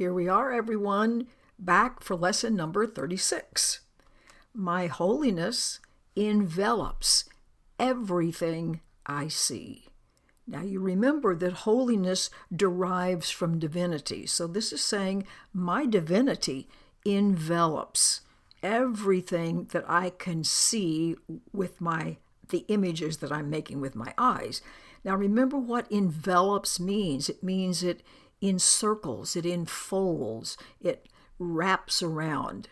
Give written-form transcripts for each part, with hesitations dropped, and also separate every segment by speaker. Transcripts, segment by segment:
Speaker 1: Here we are, everyone, back for lesson number 36. My holiness envelops everything I see. Now you remember that holiness derives from divinity. So this is saying my divinity envelops everything that I can see with the images that I'm making with my eyes. Now remember what envelops means. It means it encircles, it enfolds, it wraps around.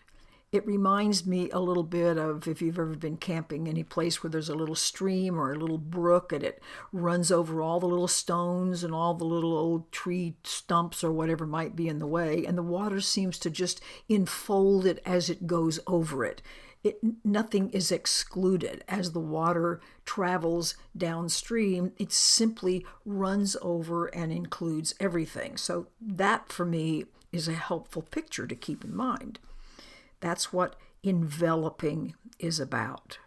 Speaker 1: It reminds me a little bit of if you've ever been camping any place where there's a little stream or a little brook and it runs over all the little stones and all the little old tree stumps or whatever might be in the way, and the water seems to just enfold it as it goes over it. Nothing is excluded. As the water travels downstream, it simply runs over and includes everything. So that, for me, is a helpful picture to keep in mind. That's what enveloping is about.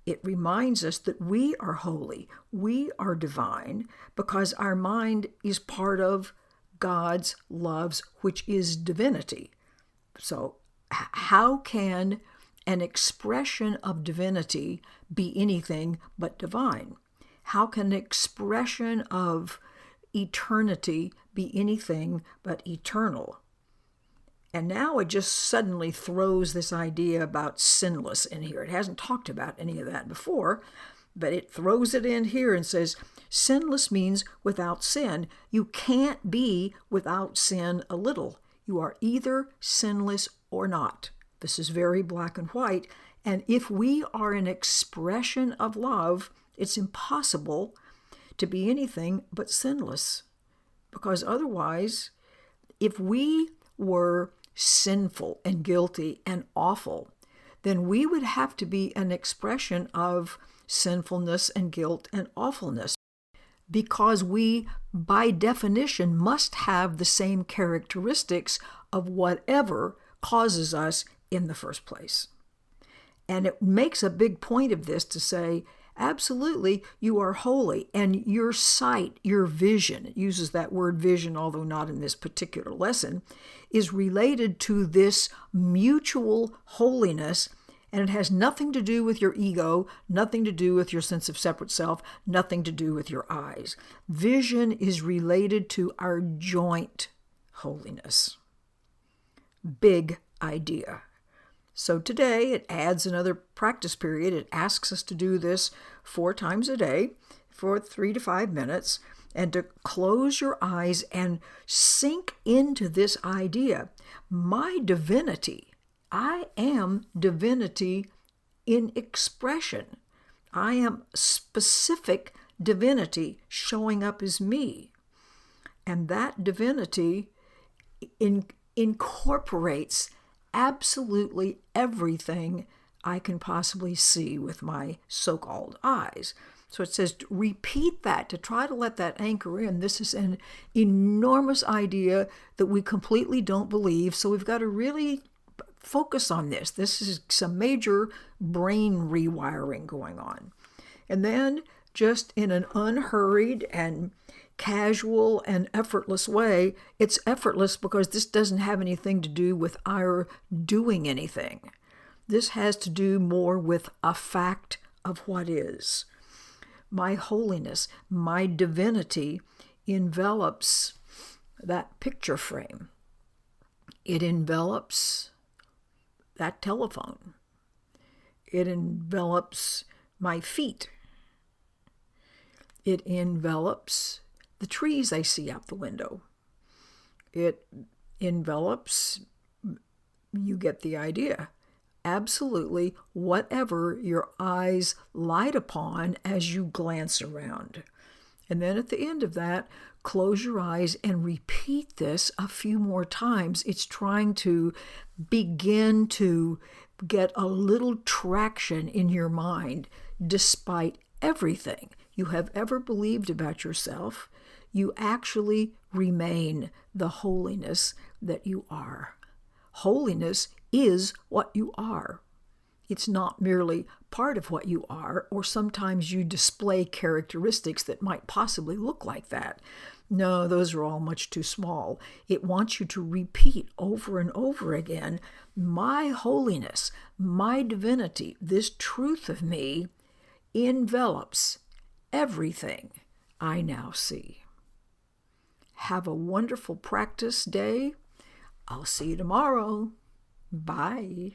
Speaker 1: It reminds us that we are holy, we are divine, because our mind is part of God's loves, which is divinity. So how can an expression of divinity be anything but divine? How can an expression of eternity be anything but eternal? And now it just suddenly throws this idea about sinless in here. It hasn't talked about any of that before, but it throws it in here and says, sinless means without sin. You can't be without sin a little. You are either sinless or not. This is very black and white. And if we are an expression of love, it's impossible to be anything but sinless. Because otherwise, if we were sinful and guilty and awful, then we would have to be an expression of sinfulness and guilt and awfulness, because we, by definition, must have the same characteristics of whatever causes us in the first place. And it makes a big point of this to say, absolutely, you are holy, and your sight, your vision, it uses that word vision, although not in this particular lesson, is related to this mutual holiness, and it has nothing to do with your ego, nothing to do with your sense of separate self, nothing to do with your eyes. Vision is related to our joint holiness. Big idea. So today it adds another practice period. It asks us to do this 4 times a day for 3 to 5 minutes, and to close your eyes and sink into this idea. My divinity, I am divinity in expression. I am specific divinity showing up as me. And that divinity incorporates absolutely everything I can possibly see with my so-called eyes. So it says, repeat that, to try to let that anchor in. This is an enormous idea that we completely don't believe, so we've got to really focus on this. This is some major brain rewiring going on. And then, just in an unhurried and casual and effortless way, it's effortless because this doesn't have anything to do with our doing anything. This has to do more with a fact of what is. My holiness, my divinity envelops that picture frame. It envelops that telephone. It envelops my feet. It envelops the trees I see out the window. It envelops, you get the idea, absolutely whatever your eyes light upon as you glance around. And then at the end of that, close your eyes and repeat this a few more times. It's trying to begin to get a little traction in your mind despite everything you have ever believed about yourself. You actually remain the holiness that you are. Holiness is what you are. It's not merely part of what you are, or sometimes you display characteristics that might possibly look like that. No, those are all much too small. It wants you to repeat over and over again, my holiness, my divinity, this truth of me envelops everything I now see. Have a wonderful practice day. I'll see you tomorrow. Bye.